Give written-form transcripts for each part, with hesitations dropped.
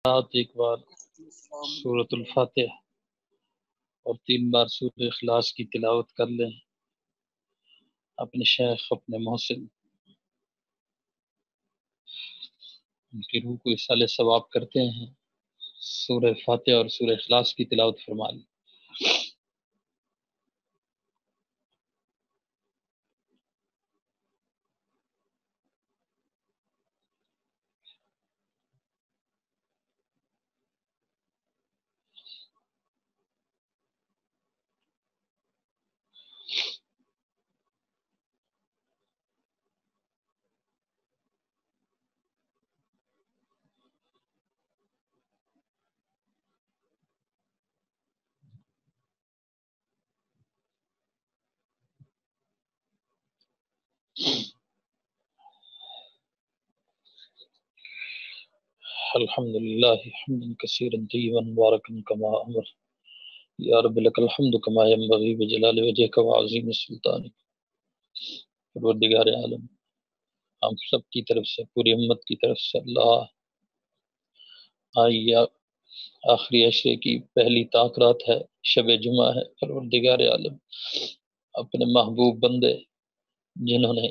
ایک بار سورۃ الفاتحہ اور 3 بار سورۃ اخلاص کی تلاوت کر لیں. اپنے شیخ اپنے محسن ان کی روح کو اصالِ ثواب کرتے ہیں. سورہ فاتحہ اور سورہ اخلاص کی تلاوت فرما لیں. الحمد للہ حمدا کثیرا طیبا مبارکا کما امر. یا رب لک الحمد کما ینبغی بجلال وجہک وعظیم سلطانک. پروردگار عالم، ہم سب کی طرف سے، پوری امت کی طرف سے اللہ آئیے آخری عشرے کی پہلی طاق رات ہے، شب جمعہ ہے. پروردگار عالم، اپنے محبوب بندے جنہوں نے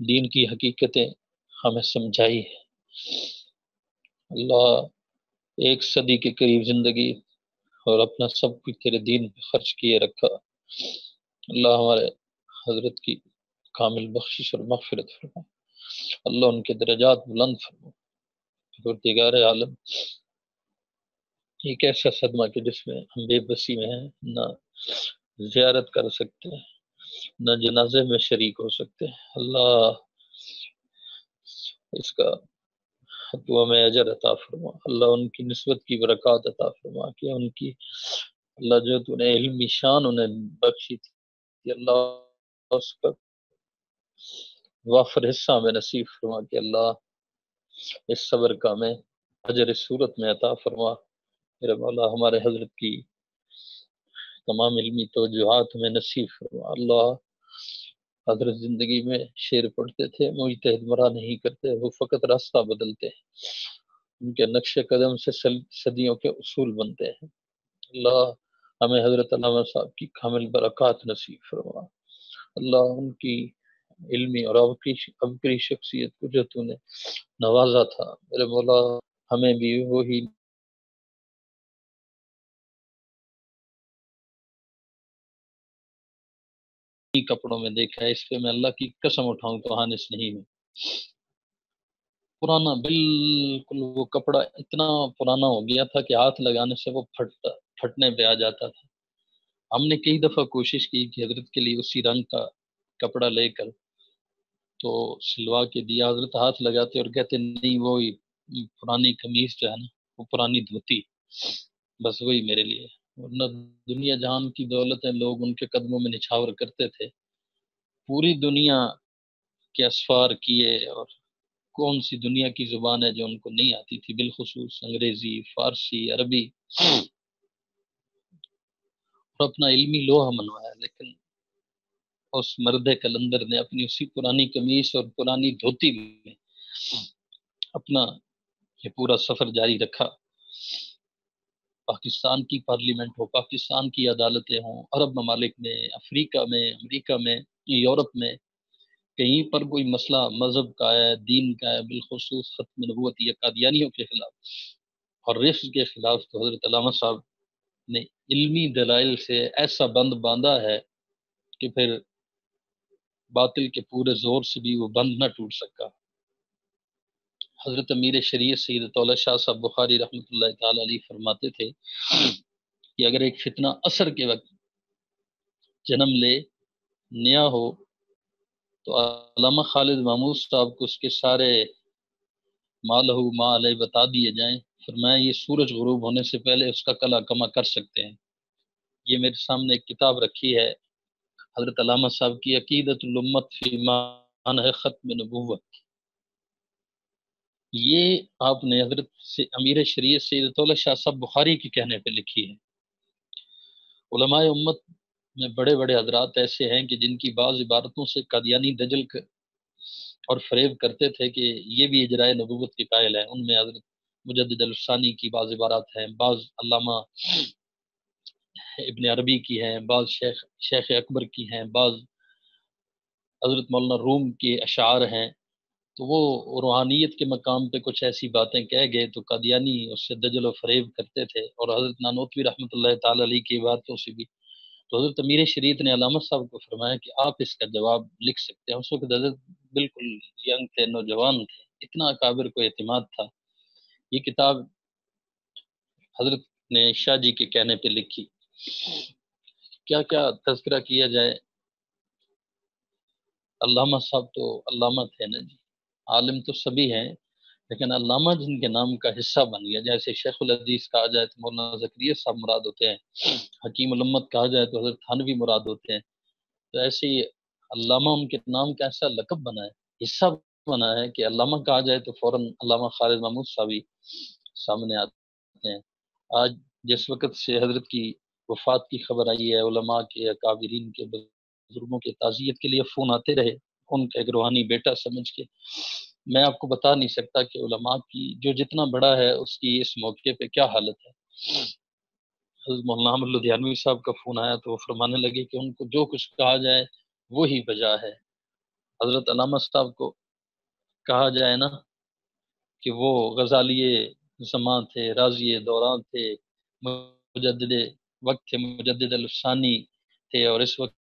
دین کی حقیقتیں ہمیں سمجھائی ہے، اللہ 1 صدی کے قریب زندگی اور اپنا سب کچھ تیرے دین پہ خرچ کیے رکھا. اللہ ہمارے حضرت کی کامل بخشش اور مغفرت فرما. اللہ ان کے درجات بلند فرما. پروردگار عالم، ایک ایسا صدمہ کہ جس میں ہم بے بسی میں ہیں، نہ زیارت کر سکتے ہیں، نہ جنازے میں شریک ہو سکتے ہیں. اللہ اس کا تو ہمیں اجر عطا فرما. اللہ ان کی نسبت کی برکات عطا فرما کہ ان کی اللہ جو تو نے علمی شان انہیں بخشی تھی، اللہ اس کا وافر حصہ میں نصیب فرما کہ اللہ اس صبر کا میں اجر اس صورت میں عطا فرما. میرے مولا ہمارے حضرت کی تمام علمی توجہات میں نصیب فرما. اللہ حضرت زندگی میں شعر پڑھتے تھے، مجتہد مرا نہیں کرتے، وہ فقط راستہ بدلتے ہیں. ان کے نقش قدم سے صدیوں کے اصول بنتے ہیں. اللہ ہمیں حضرت علامہ صاحب کی کامل برکات نصیب فرما. اللہ ان کی علمی اور عبقری شخصیت کو جو تو نے نوازا تھا، میرے مولا ہمیں بھی وہی کپڑوں میں دیکھا ہے. اس پہ میں اللہ کی قسم اٹھاؤں تو حانس نہیں ہوں. پرانا، بالکل وہ کپڑا اتنا پرانا ہو گیا تھا کہ ہاتھ لگانے سے وہ پھٹنے پہ آ جاتا تھا. ہم نے کئی دفعہ کوشش کی کہ حضرت کے لیے اسی رنگ کا کپڑا لے کر تو سلوا کے دیا. حضرت ہاتھ لگاتے اور کہتے نہیں، وہی پرانی قمیض جو ہے نا، وہ پرانی دھوتی، بس وہی میرے لیے. ورنہ دنیا جہان کی دولتیں لوگ ان کے قدموں میں نچھاور کرتے تھے. پوری دنیا کے اسفار کیے، اور کون سی دنیا کی زبان ہے جو ان کو نہیں آتی تھی، بالخصوص انگریزی، فارسی، عربی، اور اپنا علمی لوہا منوایا. لیکن اس مرد کلندر نے اپنی اسی پرانی قمیص اور پرانی دھوتی میں اپنا یہ پورا سفر جاری رکھا. پاکستان کی پارلیمنٹ ہو، پاکستان کی عدالتیں ہوں، عرب ممالک میں، افریقہ میں، امریکہ میں، یورپ میں، کہیں پر کوئی مسئلہ مذہب کا ہے، دین کا ہے، بالخصوص ختم نبوت یا قادیانیوں کے خلاف اور رفض کے خلاف، تو حضرت علامہ صاحب نے علمی دلائل سے ایسا بند باندھا ہے کہ پھر باطل کے پورے زور سے بھی وہ بند نہ ٹوٹ سکا. حضرت امیر شریعت سید طولہ شاہ صاحب بخاری رحمۃ اللہ تعالی علیہ فرماتے تھے کہ اگر ایک فتنہ عصر کے وقت جنم لے، نیا ہو، تو علامہ خالد محمود صاحب کو اس کے سارے ما لہو ما علیہ بتا دیے جائیں. فرمایا یہ سورج غروب ہونے سے پہلے اس کا کلا کما کر سکتے ہیں. یہ میرے سامنے ایک کتاب رکھی ہے حضرت علامہ صاحب کی، عقیدۃ الامت فی معنی ختم نبوت. یہ آپ نے حضرت سے امیر شریعت سید طولہ شاہ صاحب بخاری کے کہنے پہ لکھی ہے. علماء امت میں بڑے بڑے حضرات ایسے ہیں کہ جن کی بعض عبارتوں سے قادیانی دجل اور فریب کرتے تھے کہ یہ بھی اجرائے نبوت کے قائل ہیں. ان میں حضرت مجدد الثانی کی بعض عبارات ہیں، بعض علامہ ابن عربی کی ہیں، بعض شیخ اکبر کی ہیں، بعض حضرت مولانا روم کے اشعار ہیں۔ تو وہ روحانیت کے مقام پہ کچھ ایسی باتیں کہہ گئے تو قادیانی اس سے دجل و فریب کرتے تھے، اور حضرت نانوتوی رحمۃ اللہ تعالی علیہ کی باتوں سے بھی۔ تو حضرت امیر شریعت نے علامہ صاحب کو فرمایا کہ آپ اس کا جواب لکھ سکتے ہیں۔ اس وقت حضرت بالکل ینگ تھے، نوجوان تھے، اتنا اکابر کو اعتماد تھا۔ یہ کتاب حضرت نے شاہ جی کے کہنے پہ لکھی۔ کیا کیا تذکرہ کیا جائے، علامہ صاحب تو علامہ تھے نا جی، عالم تو سبھی ہیں، لیکن علامہ جن کے نام کا حصہ بن گیا، جیسے شیخ الحدیث کہا جائے تو مولانا زکریا صاحب مراد ہوتے ہیں، حکیم الامت کہا جائے تو حضرت تھانوی مراد ہوتے ہیں، تو ایسے ہی علامہ ان کے نام کا ایسا لقب بنا ہے، حصہ بنا ہے کہ علامہ کہا جائے تو فوراً علامہ خالد محمود صاحبی سامنے آتے ہیں۔ آج جس وقت سے حضرت کی وفات کی خبر آئی ہے، علماء کے، اکابرین کے، بزرگوں کے تعزیت کے لیے فون آتے رہے، ان کا ایک روحانی بیٹا سمجھ کے۔ میں آپ کو بتا نہیں سکتا کہ علماء کی جو جتنا بڑا ہے اس کی اس موقع پہ کیا حالت ہے۔ حضرت مولانا احمد لدھیانوی صاحب کا فون آیا تو وہ فرمانے لگے کہ ان کو جو کچھ کہا جائے وہی بجا ہے۔ حضرت علامہ صاحب کو کہا جائے نا کہ وہ غزالی زمان تھے، راضی دوران تھے، مجدد وقت تھے، مجدد الثانی تھے، اور اس وقت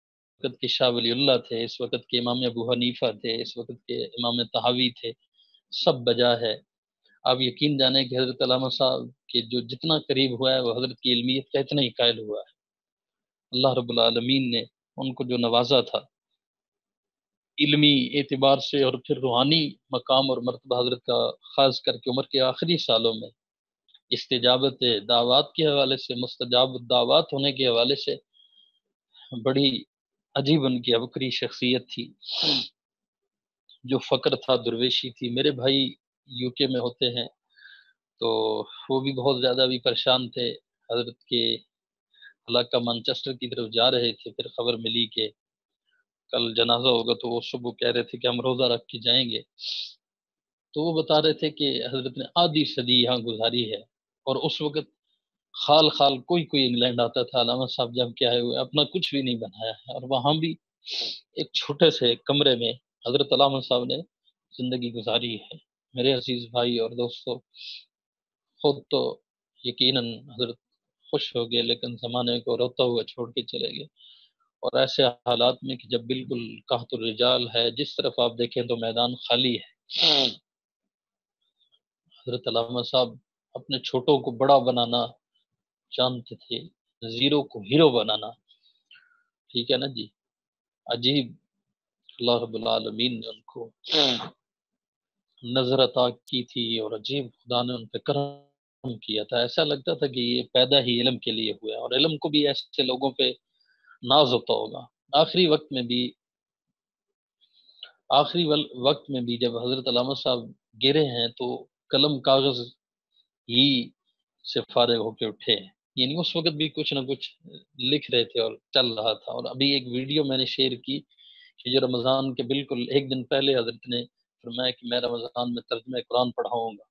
کے شاہ ولی اللہ تھے، اس وقت کے امام ابو حنیفہ تھے، اس وقت کے امام طحاوی تھے، سب بجا ہے۔ آپ یقین جانیں کہ حضرت علامہ صاحب کے جو جتنا قریب ہوا ہے وہ حضرت کی علمیت کا اتنا ہی قائل ہوا ہے۔ اللہ رب العالمین نے ان کو جو نوازا تھا علمی اعتبار سے، اور پھر روحانی مقام اور مرتبہ حضرت کا خاص کر کے عمر کے آخری سالوں میں استجابت دعوات کے حوالے سے، مستجاب دعوات ہونے کے حوالے سے بڑی عجیب ان کی ابکری شخصیت تھی۔ جو فقر تھا، درویشی تھی۔ میرے بھائی یو کے میں ہوتے ہیں تو وہ بھی بہت زیادہ بھی پریشان تھے، حضرت کے علاقہ مانچسٹر کی طرف جا رہے تھے، پھر خبر ملی کہ کل جنازہ ہوگا، تو وہ صبح کہہ رہے تھے کہ ہم روزہ رکھ کے جائیں گے۔ تو وہ بتا رہے تھے کہ حضرت نے آدھی صدی یہاں گزاری ہے، اور اس وقت خال خال کوئی انگلینڈ آتا تھا، علامہ صاحب جب کیا ہے ہوئے اپنا کچھ بھی نہیں بنایا ہے، اور وہاں بھی ایک چھوٹے سے کمرے میں حضرت علامہ صاحب نے زندگی گزاری ہے۔ میرے عزیز بھائی اور دوستو، خود تو یقیناً حضرت خوش ہو گئے، لیکن زمانے کو روتا ہوا چھوڑ کے چلے گئے، اور ایسے حالات میں کہ جب بالکل قحط الرجال ہے، جس طرف آپ دیکھیں تو میدان خالی ہے۔ حضرت علامہ صاحب اپنے چھوٹوں کو بڑا بنانا جانتے تھے، زیرو کو ہیرو بنانا، ٹھیک ہے نا جی۔ عجیب اللہ رب العالمین نے ان کو نظر عطا کی تھی، اور عجیب خدا نے ان پہ کرم کیا تھا، ایسا لگتا تھا کہ یہ پیدا ہی علم کے لیے ہوا ہے، اور علم کو بھی ایسے لوگوں پہ ناز ہوتا ہوگا۔ آخری وقت میں بھی وقت میں بھی جب حضرت علامہ صاحب گرے ہیں تو قلم کاغذ ہی سے فارغ ہو کے اٹھے ہیں، یعنی اس وقت بھی کچھ نہ کچھ لکھ رہے تھے اور چل رہا تھا۔ اور ابھی ایک ویڈیو میں نے شیئر کی کہ جو رمضان کے بالکل ایک دن پہلے حضرت نے فرمایا کہ میں رمضان میں ترجمہ قرآن پڑھاؤں گا،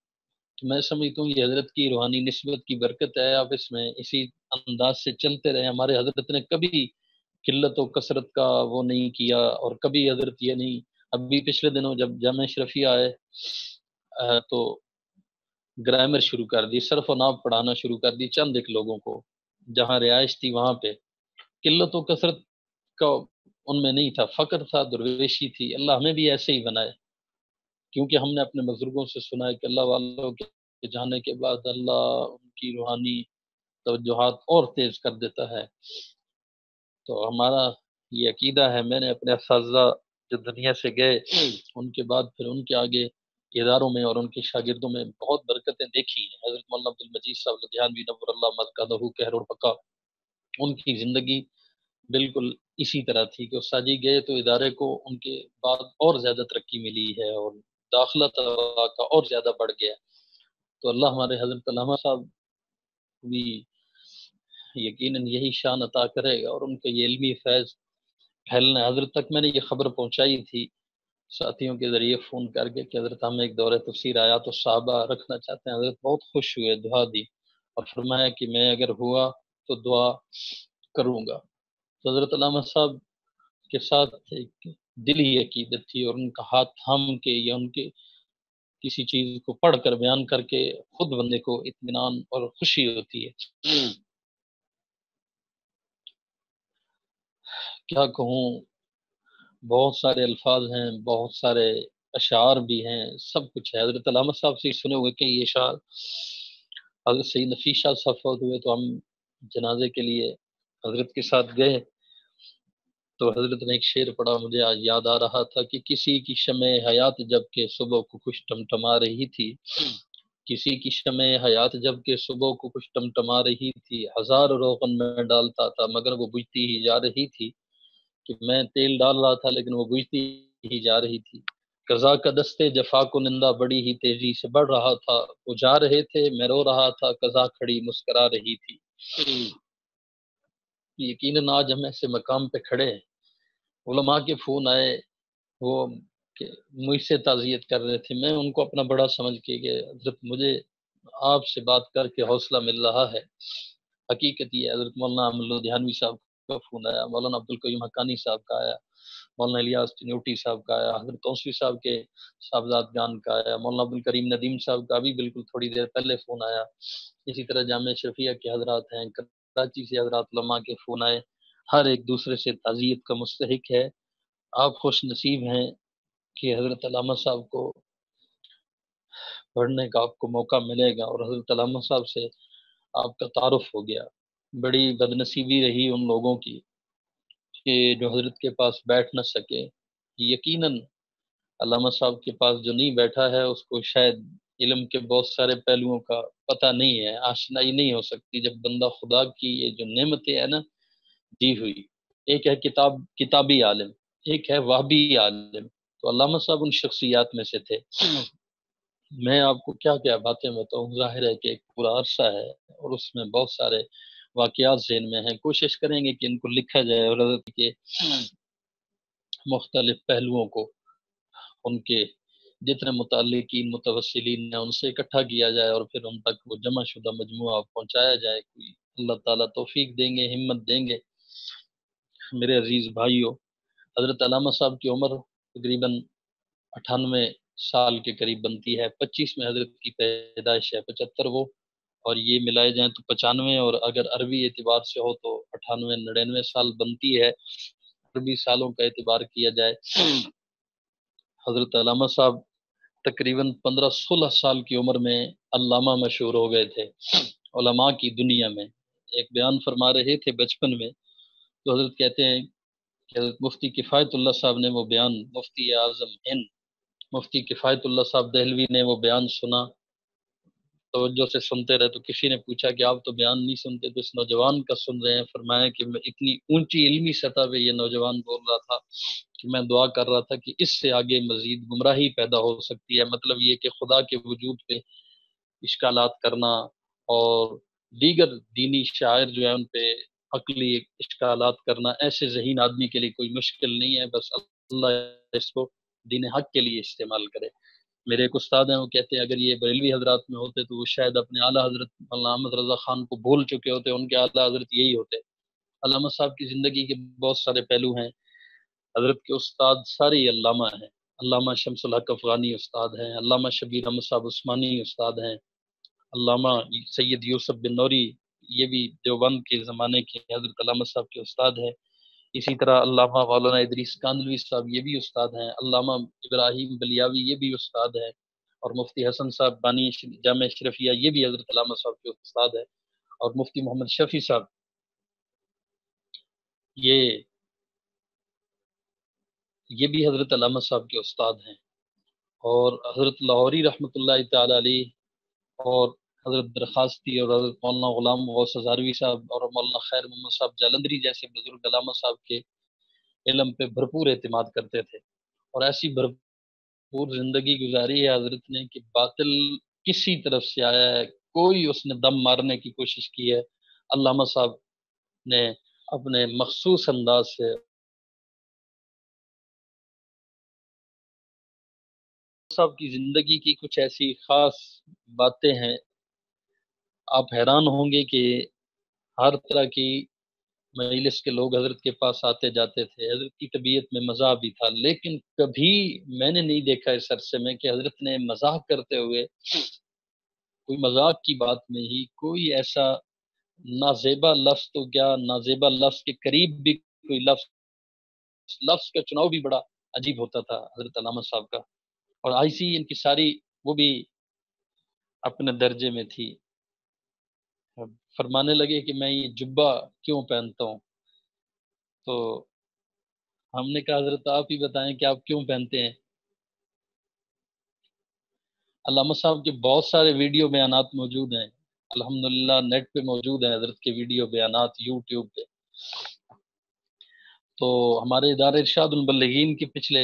تو میں سمجھتا ہوں یہ حضرت کی روحانی نسبت کی برکت ہے۔ آپ اس میں اسی انداز سے چلتے رہے۔ ہمارے حضرت نے کبھی قلت و کثرت کا وہ نہیں کیا، اور کبھی حضرت یہ نہیں، ابھی پچھلے دنوں جب جامعہ اشرفیہ آئے تو گرامر شروع کر دی، صرف و نحو پڑھانا شروع کر دی چند ایک لوگوں کو، جہاں رہائش تھی وہاں پہ۔ قلت و کثرت کا ان میں نہیں تھا، فقر تھا، درویشی تھی۔ اللہ ہمیں بھی ایسے ہی بنائے، کیونکہ ہم نے اپنے بزرگوں سے سنا ہے کہ اللہ والوں کے جانے کے بعد اللہ ان کی روحانی توجہات اور تیز کر دیتا ہے۔ تو ہمارا یہ عقیدہ ہے، میں نے اپنے اساتذہ جو دنیا سے گئے ان کے بعد پھر ان کے آگے اداروں میں اور ان کے شاگردوں میں بہت برکتیں دیکھی ہیں۔ حضرت مولانا عبد المجید صاحب لدھیانوی نور اللہ مرکزہ کہر البقاء، ان کی زندگی بالکل اسی طرح تھی کہ استاد جی گئے تو ادارے کو ان کے بعد اور زیادہ ترقی ملی ہے، اور داخلہ طلباء کا اور زیادہ بڑھ گیا۔ تو اللہ ہمارے حضرت علامہ صاحب بھی یقیناً یہی شان عطا کرے گا، اور ان کا یہ علمی فیض پھیلنا ہے۔ حضرت تک میں نے یہ خبر پہنچائی تھی ساتھیوں کے ذریعے فون کر کے کہ حضرت ہم ایک دورہ تفسیر آیات الصحابہ رکھنا چاہتے ہیں۔ حضرت بہت خوش ہوئے، دعا دی اور فرمایا کہ میں اگر ہوا تو دعا کروں گا۔ تو حضرت علامہ صاحب کے ساتھ ایک دلی عقیدت تھی، اور ان کا ہاتھ تھام کے یا ان کے کسی چیز کو پڑھ کر بیان کر کے خود بندے کو اطمینان اور خوشی ہوتی ہے۔ کیا کہوں، بہت سارے الفاظ ہیں، بہت سارے اشعار بھی ہیں، سب کچھ ہے۔ حضرت علامہ صاحب سے سنے ہوئے کئی اشعار۔ حضرت سید نفیس شاہ صاحب فوت ہوئے تو ہم جنازے کے لیے حضرت کے ساتھ گئے، تو حضرت نے ایک شعر پڑھا، مجھے آج یاد آ رہا تھا کہ کسی کی شمع حیات جب کہ صبح کو کچھ ٹمٹما رہی تھی، کسی کی شمع حیات جب کہ صبح کو کچھ ٹمٹما رہی تھی، ہزار روغن میں ڈالتا تھا مگر وہ بجھتی ہی جا رہی تھی، کہ میں تیل ڈال رہا تھا لیکن وہ بجھتی ہی جا رہی تھی، قضا کا دستے جفا کو نندا بڑی ہی تیزی سے بڑھ رہا تھا، وہ جا رہے تھے میں رو رہا تھا، قضا کھڑی مسکرا رہی تھی۔ یقیناً آج ہم ایسے مقام پہ کھڑے ہیں، علماء کے فون آئے، وہ کہ مجھ سے تعزیت کر رہے تھے، میں ان کو اپنا بڑا سمجھ کے کہ حضرت مجھے آپ سے بات کر کے حوصلہ مل رہا ہے۔ حقیقت یہ ہے، حضرت مولانا احمد لدھیانوی صاحب کا فون آیا، مولانا عبدالقیوم حقانی صاحب کا آیا، مولانا الیاس چنوٹی صاحب کا آیا، حضرت توسوی صاحب کے صاحبزادگان کا آیا، مولانا عبدالکریم ندیم صاحب کا بھی بالکل تھوڑی دیر پہلے فون آیا۔ اسی طرح جامعہ شفیہ کے حضرات ہیں، کراچی سے حضرات علماء کے فون آئے، ہر ایک دوسرے سے تعزیت کا مستحق ہے۔ آپ خوش نصیب ہیں کہ حضرت علامہ صاحب کو پڑھنے کا آپ کو موقع ملے گا، اور حضرت علامہ صاحب سے آپ کا تعارف ہو گیا۔ بڑی بد نصیبی رہی ان لوگوں کی کہ جو حضرت کے پاس بیٹھ نہ سکے۔ یقیناً علامہ صاحب کے پاس جو نہیں بیٹھا ہے اس کو شاید علم کے بہت سارے پہلوؤں کا پتہ نہیں ہے، آشنائی نہیں ہو سکتی۔ جب بندہ خدا کی یہ جو نعمتیں ہیں نا دی ہوئی، ایک ہے کتابی عالم، ایک ہے وہابی عالم، تو علامہ صاحب ان شخصیات میں سے تھے۔ میں آپ کو کیا کیا باتیں بتاؤں، ظاہر ہے کہ ایک پورا عرصہ ہے اور اس میں بہت سارے واقعات ذہن میں ہیں، کوشش کریں گے کہ ان کو لکھا جائے اور حضرت کے مختلف پہلوؤں کو ان کے جتنے متعلقین متوسلین ہیں ان سے اکٹھا کیا جائے اور پھر ان تک وہ جمع شدہ مجموعہ پہنچایا جائے۔ کوئی اللہ تعالیٰ توفیق دیں گے، ہمت دیں گے۔ میرے عزیز بھائیوں، حضرت علامہ صاحب کی عمر تقریباً 98 سال کے قریب بنتی ہے۔ 25 میں حضرت کی پیدائش ہے، 75 وہ، اور یہ ملائے جائیں تو 95، اور اگر عربی اعتبار سے ہو تو 98 99 سال بنتی ہے، عربی سالوں کا اعتبار کیا جائے۔ حضرت علامہ صاحب تقریباً 15-16 سال کی عمر میں علامہ مشہور ہو گئے تھے علماء کی دنیا میں۔ ایک بیان فرما رہے تھے بچپن میں، تو حضرت کہتے ہیں کہ حضرت مفتی کفایت اللہ صاحب نے وہ بیان، مفتی اعظم ہند مفتی کفایت اللہ صاحب دہلوی نے وہ بیان سنا، توجہ سے سنتے رہے، تو کسی نے پوچھا کہ آپ تو بیان نہیں سنتے، تو اس نوجوان کا سن رہے ہیں؟ فرمایا کہ میں اتنی اونچی علمی سطح پہ یہ نوجوان بول رہا تھا کہ میں دعا کر رہا تھا کہ اس سے آگے مزید گمراہی پیدا ہو سکتی ہے۔ مطلب یہ کہ خدا کے وجود پہ اشکالات کرنا اور دیگر دینی شاعر جو ہیں ان پہ عقلی اشکالات کرنا ایسے ذہین آدمی کے لیے کوئی مشکل نہیں ہے، بس اللہ اس کو دین حق کے لیے استعمال کرے۔ میرے ایک استاد ہیں، وہ کہتے ہیں اگر یہ بریلوی حضرات میں ہوتے تو وہ شاید اپنے اعلیٰ حضرت مولانا احمد رضا خان کو بھول چکے ہوتے، ان کے اعلیٰ حضرت یہی ہوتے۔ علامہ صاحب کی زندگی کے بہت سارے پہلو ہیں۔ حضرت کے استاد سارے علامہ ہیں۔ علامہ شمس الحق افغانی استاد ہیں، علامہ شبیر احمد صاحب عثمانی استاد ہیں، علامہ سید یوسف بن نوری یہ بھی دیوبند کے زمانے کے حضرت علامہ صاحب کے استاد ہیں۔ اسی طرح علامہ مولانا ادریس کاندلوی صاحب یہ بھی استاد ہیں، علامہ ابراہیم بلیاوی یہ بھی استاد ہیں، اور مفتی حسن صاحب بانی جامع اشرفیہ یہ بھی حضرت علامہ صاحب کے استاد ہیں، اور مفتی محمد شفیع صاحب یہ بھی حضرت علامہ صاحب کے استاد ہیں، اور حضرت لاہوری رحمۃ اللہ تعالی علیہ، اور حضرت درخواستی، اور حضرت مولانا غلام غوث ہزاروی صاحب اور مولانا خیر محمد صاحب جالندری جیسے بزرگ علامہ صاحب کے علم پہ بھرپور اعتماد کرتے تھے، اور ایسی بھرپور زندگی گزاری ہے حضرت نے کہ باطل کسی طرف سے آیا ہے کوئی اس نے دم مارنے کی کوشش کی ہے، علامہ صاحب نے اپنے مخصوص انداز سے صاحب کی زندگی کی کچھ ایسی خاص باتیں ہیں، آپ حیران ہوں گے کہ ہر طرح کی مجلس کے لوگ حضرت کے پاس آتے جاتے تھے، حضرت کی طبیعت میں مزاح بھی تھا، لیکن کبھی میں نے نہیں دیکھا اس عرصے میں کہ حضرت نے مزاح کرتے ہوئے کوئی مذاق کی بات میں ہی کوئی ایسا نازیبا لفظ، تو کیا نازیبا لفظ کے قریب بھی کوئی لفظ کا چناؤ بھی بڑا عجیب ہوتا تھا حضرت علامہ صاحب کا، اور ایسی ان کی ساری وہ بھی اپنے درجے میں تھی۔ فرمانے لگے کہ میں یہ جبہ کیوں پہنتا ہوں، تو ہم نے کہا حضرت آپ ہی بتائیں کہ آپ کیوں پہنتے ہیں۔ علامہ صاحب کے بہت سارے ویڈیو بیانات موجود ہیں، الحمدللہ نیٹ پہ موجود ہیں حضرت کے ویڈیو بیانات یوٹیوب پہ۔ تو ہمارے ادارے ارشاد المبلغین کے پچھلے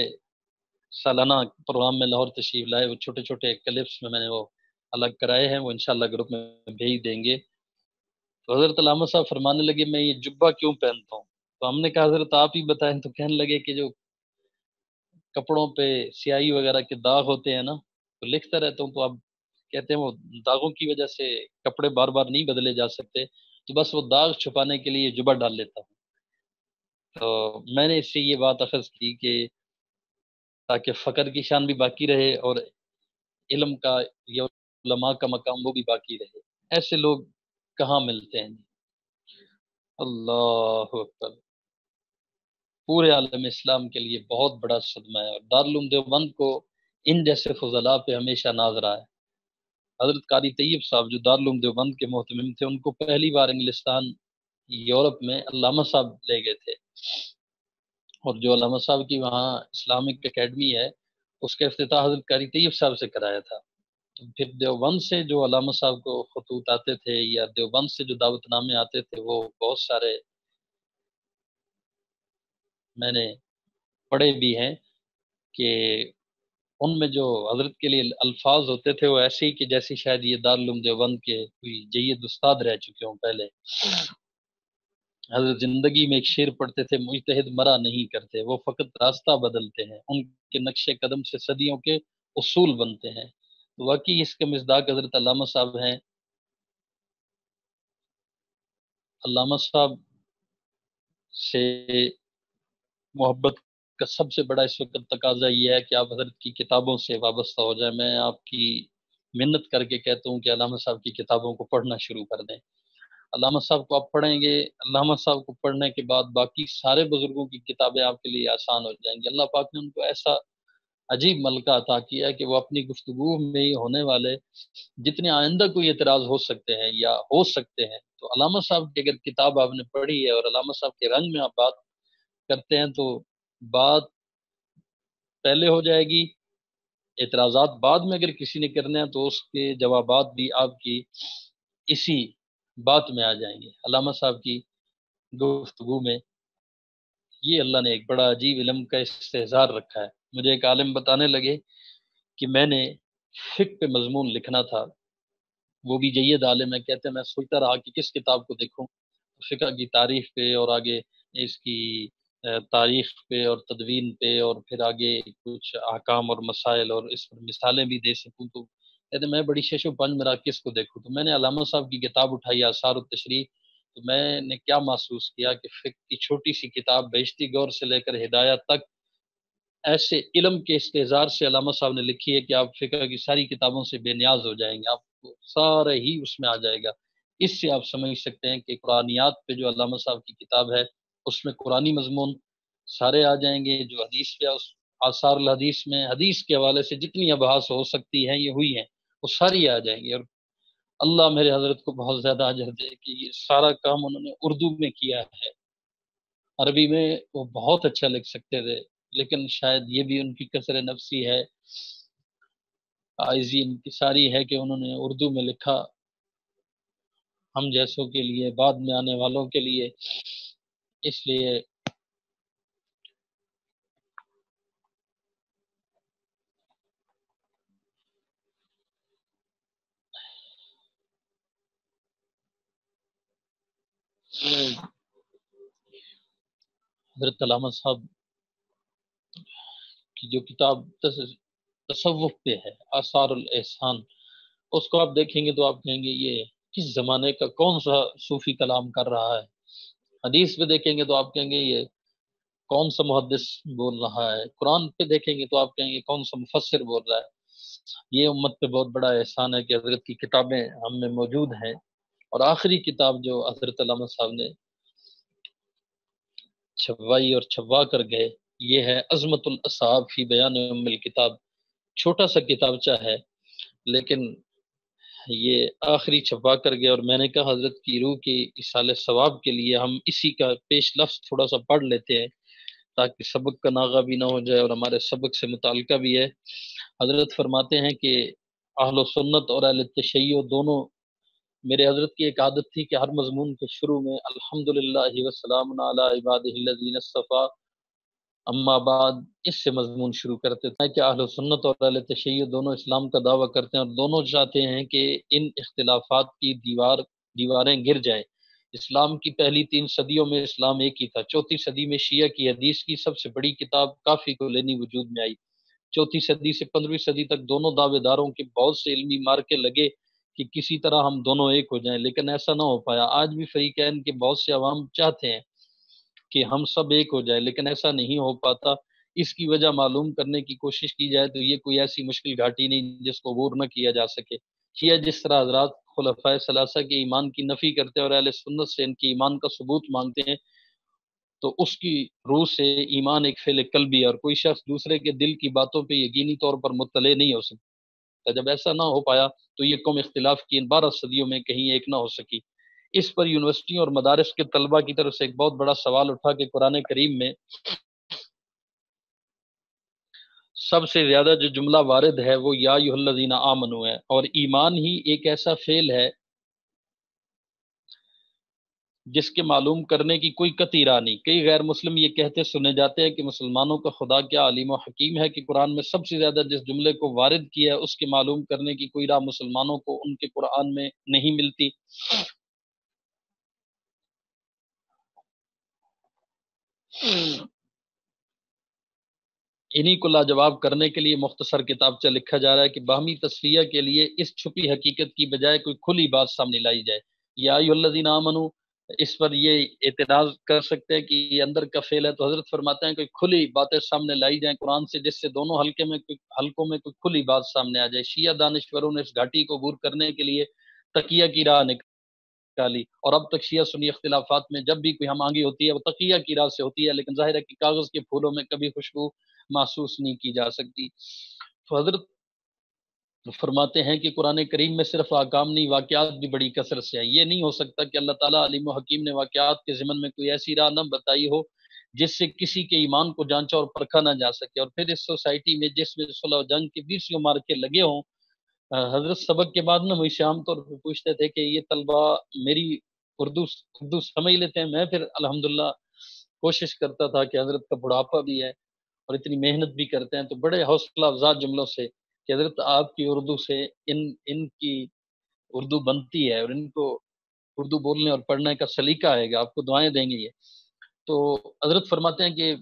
سالانہ پروگرام میں لاہور تشریف لائے، وہ چھوٹے چھوٹے کلپس میں نے وہ الگ کرائے ہیں، وہ انشاءاللہ گروپ میں بھیج دیں گے۔ تو حضرت علامہ صاحب فرمانے لگے میں یہ جبہ کیوں پہنتا ہوں، تو ہم نے کہا حضرت آپ ہی بتائیں، تو کہنے لگے کہ جو کپڑوں پہ سیاہی وغیرہ کے داغ ہوتے ہیں نا، تو لکھتا رہتا ہوں، تو اب کہتے ہیں وہ داغوں کی وجہ سے کپڑے بار بار نہیں بدلے جا سکتے، تو بس وہ داغ چھپانے کے لیے جبہ ڈال لیتا ہوں۔ تو میں نے اس سے یہ بات اخذ کی کہ تاکہ فقر کی شان بھی باقی رہے اور علم کا یا علماء کا مقام وہ بھی باقی رہے۔ ایسے لوگ کہاں ملتے ہیں؟ اللہ اکبر، پورے عالم اسلام کے لیے بہت بڑا صدمہ ہے، اور دارالعلوم دیوبند کو ان جیسے فضلاء پہ ہمیشہ ناز رہا ہے۔ حضرت قاری طیب صاحب جو دارالعلوم دیوبند کے محتمم تھے، ان کو پہلی بار انگلستان یورپ میں علامہ صاحب لے گئے تھے، اور جو علامہ صاحب کی وہاں اسلامک اکیڈمی ہے، اس کا افتتاح حضرت قاری طیب صاحب سے کرایا تھا۔ تو پھر دیوبند سے جو علامہ صاحب کو خطوط آتے تھے یا دیوبند سے جو دعوت نامے آتے تھے، وہ بہت سارے میں نے پڑھے بھی ہیں کہ ان میں جو حضرت کے لیے الفاظ ہوتے تھے وہ ایسے ہی کہ جیسے شاید یہ دارالعلوم دیوبند کے کوئی جید استاد رہ چکے ہوں پہلے۔ حضرت زندگی میں ایک شعر پڑھتے تھے، مجتہد مرا نہیں کرتے، وہ فقط راستہ بدلتے ہیں، ان کے نقش قدم سے صدیوں کے اصول بنتے ہیں۔ تو واقعی اس کے مصداق حضرت علامہ صاحب ہیں۔ علامہ صاحب سے محبت کا سب سے بڑا اس وقت تقاضا یہ ہے کہ آپ حضرت کی کتابوں سے وابستہ ہو جائیں۔ میں آپ کی منت کر کے کہتا ہوں کہ علامہ صاحب کی کتابوں کو پڑھنا شروع کر دیں۔ علامہ صاحب کو آپ پڑھیں گے، علامہ صاحب کو پڑھنے کے بعد باقی سارے بزرگوں کی کتابیں آپ کے لیے آسان ہو جائیں گی۔ اللہ پاک نے ان کو ایسا عجیب ملکہ عطا کیا ہے کہ وہ اپنی گفتگو میں ہی ہونے والے جتنے آئندہ کوئی اعتراض ہو سکتے ہیں یا ہو سکتے ہیں، تو علامہ صاحب کی اگر کتاب آپ نے پڑھی ہے اور علامہ صاحب کے رنگ میں آپ بات کرتے ہیں تو بات پہلے ہو جائے گی، اعتراضات بعد میں اگر کسی نے کرنے ہیں تو اس کے جوابات بھی آپ کی اسی بات میں آ جائیں گے۔ علامہ صاحب کی گفتگو میں یہ اللہ نے ایک بڑا عجیب علم کا استحضار رکھا ہے۔ مجھے ایک عالم بتانے لگے کہ میں نے فقہ پہ مضمون لکھنا تھا، وہ بھی جید عالم ہے، کہتے ہیں میں سوچتا رہا کہ کس کتاب کو دیکھوں، فقہ کی تاریخ پہ اور آگے اس کی تاریخ پہ اور تدوین پہ، اور پھر آگے کچھ احکام اور مسائل اور اس پر مثالیں بھی دے سکوں، تو کہتے میں بڑی شش و پنج میرا کس کو دیکھوں، تو میں نے علامہ صاحب کی کتاب اٹھائی آثار التشریح۔ تو میں نے کیا محسوس کیا کہ فقہ کی چھوٹی سی کتاب بہشتی گور سے لے کر ہدایت تک ایسے علم کے استحضار سے علامہ صاحب نے لکھی ہے کہ آپ فقہ کی ساری کتابوں سے بے نیاز ہو جائیں گے، آپ کو سارے ہی اس میں آ جائے گا۔ اس سے آپ سمجھ سکتے ہیں کہ قرآنیات پہ جو علامہ صاحب کی کتاب ہے اس میں قرآنی مضمون سارے آ جائیں گے، جو حدیث پہ اس آثار الحدیث میں حدیث کے حوالے سے جتنی ابحاث ہو سکتی ہیں یہ ہوئی ہیں، وہ ساری آ جائیں گی۔ اور اللہ میرے حضرت کو بہت زیادہ اجر دے کہ یہ سارا کام انہوں نے اردو میں کیا ہے۔ عربی میں وہ بہت اچھا لکھ سکتے تھے، لیکن شاید یہ بھی ان کی کثر نفسی ہے، عاجزی انکساری ہے کہ انہوں نے اردو میں لکھا ہم جیسوں کے لیے، بعد میں آنے والوں کے لیے۔ اس لیے حضرت علامہ صاحب کی جو کتاب تصوف پہ ہے، آثار الاحسان، اس کو آپ دیکھیں گے تو آپ کہیں گے یہ کس زمانے کا کون سا صوفی کلام کر رہا ہے۔ حدیث پہ دیکھیں گے تو آپ کہیں گے یہ کون سا محدث بول رہا ہے، قرآن پہ دیکھیں گے تو آپ کہیں گے کون سا مفسر بول رہا ہے۔ یہ امت پہ بہت بڑا احسان ہے کہ حضرت کی کتابیں ہم میں موجود ہیں، اور آخری کتاب جو حضرت علامہ صاحب نے چھپوائی اور چھپوا کر گئے یہ ہے عظمت الاصحاب فی بیان ام الکتاب۔ چھوٹا سا کتابچہ ہے لیکن یہ آخری چھپا کر گیا، اور میں نے کہا حضرت کی روح کی اصال ثواب کے لیے ہم اسی کا پیش لفظ تھوڑا سا پڑھ لیتے ہیں تاکہ سبق کا ناغہ بھی نہ ہو جائے اور ہمارے سبق سے متعلقہ بھی ہے۔ حضرت فرماتے ہیں کہ اہل و سنت اور اہل تشیع دونوں، میرے حضرت کی ایک عادت تھی کہ ہر مضمون کے شروع میں الحمدللہ وسلام علی عبادہ الذین اصطفیٰ اما بعد اس سے مضمون شروع کرتے تھے کہ اہل سنت اور اہل تشیع دونوں اسلام کا دعویٰ کرتے ہیں اور دونوں چاہتے ہیں کہ ان اختلافات کی دیواریں گر جائیں۔ اسلام کی پہلی 3 صدیوں میں اسلام ایک ہی تھا، چوتھی صدی میں شیعہ کی حدیث کی سب سے بڑی کتاب کافی کو لینی وجود میں آئی، چوتھی صدی سے 15ویں صدی تک دونوں دعوے داروں کے بہت سے علمی مارکے لگے کہ کسی طرح ہم دونوں ایک ہو جائیں، لیکن ایسا نہ ہو پایا۔ آج بھی فریقین کے بہت سے عوام چاہتے ہیں کہ ہم سب ایک ہو جائے لیکن ایسا نہیں ہو پاتا۔ اس کی وجہ معلوم کرنے کی کوشش کی جائے تو یہ کوئی ایسی مشکل گھاٹی نہیں جس کو عبور نہ کیا جا سکے۔ شیعہ جس طرح حضرات خلفائے ثلاثہ کے ایمان کی نفی کرتے ہیں اور اہل سنت سے ان کی ایمان کا ثبوت مانگتے ہیں، تو اس کی روح سے ایمان ایک فعل قلبی ہے اور کوئی شخص دوسرے کے دل کی باتوں پہ یقینی طور پر مطلع نہیں ہو سکتا۔ جب ایسا نہ ہو پایا تو یہ قوم اختلاف کی ان 12 صدیوں میں کہیں ایک نہ ہو سکی۔ اس پر یونیورسٹیوں اور مدارس کے طلباء کی طرف سے ایک بہت بڑا سوال اٹھا کہ قرآن کریم میں سب سے زیادہ جو جملہ وارد ہے وہ یا ایھا الذین آمنوا ہے، اور ایمان ہی ایک ایسا فعل ہے جس کے معلوم کرنے کی کوئی قطعی راہ نہیں۔ کئی غیر مسلم یہ کہتے سنے جاتے ہیں کہ مسلمانوں کا خدا کیا علیم و حکیم ہے کہ قرآن میں سب سے زیادہ جس جملے کو وارد کیا ہے اس کے معلوم کرنے کی کوئی راہ مسلمانوں کو ان کے قرآن میں نہیں ملتی۔ انہی کو لاجواب کرنے کے لیے مختصر کتابچہ لکھا جا رہا ہے کہ باہمی تسلیہ کے لیے اس چھپی حقیقت کی بجائے کوئی کھلی بات سامنے لائی جائے۔ یا ایھا الذین آمنو، اس پر یہ اعتراض کر سکتے ہیں کہ یہ اندر کا فعل ہے، تو حضرت فرماتے ہیں کہ کھلی باتیں سامنے لائی جائیں قرآن سے جس سے دونوں حلقوں میں کوئی کھلی بات سامنے آ جائے۔ شیعہ دانشوروں نے اس گھاٹی کو عبور کرنے کے لیے تقیہ کی راہ نکالی، اور اب تک شیعہ سنی اختلافات میں جب بھی کوئی ہم آنگی ہوتی ہے وہ تقیہ کی راہ سے ہوتی ہے، لیکن ظاہر ہے کہ کاغذ کے پھولوں میں کبھی خوشبو محسوس نہیں کی جا سکتی۔ تو حضرت فرماتے ہیں کہ قرآن کریم میں صرف احکام نہیں، واقعات بھی بڑی کثرت سے ہیں۔ یہ نہیں ہو سکتا کہ اللہ تعالیٰ علیم و حکیم نے واقعات کے ضمن میں کوئی ایسی راہ نہ بتائی ہو جس سے کسی کے ایمان کو جانچا اور پرکھا نہ جا سکے۔ اور پھر اس سوسائٹی میں جس میں صلح و جنگ کے 20 مارکے لگے ہوں، حضرت سبق کے بعد نا مجھ سے عام طور پہ پوچھتے تھے کہ یہ طلبہ میری اردو سمجھ لیتے ہیں؟ میں پھر الحمدللہ کوشش کرتا تھا کہ حضرت کا بڑھاپا بھی ہے اور اتنی محنت بھی کرتے ہیں، تو بڑے حوصلہ افزا جملوں سے کہ حضرت آپ کی اردو سے ان کی اردو بنتی ہے اور ان کو اردو بولنے اور پڑھنے کا سلیقہ آئے گا، آپ کو دعائیں دیں گے یہ۔ تو حضرت فرماتے ہیں کہ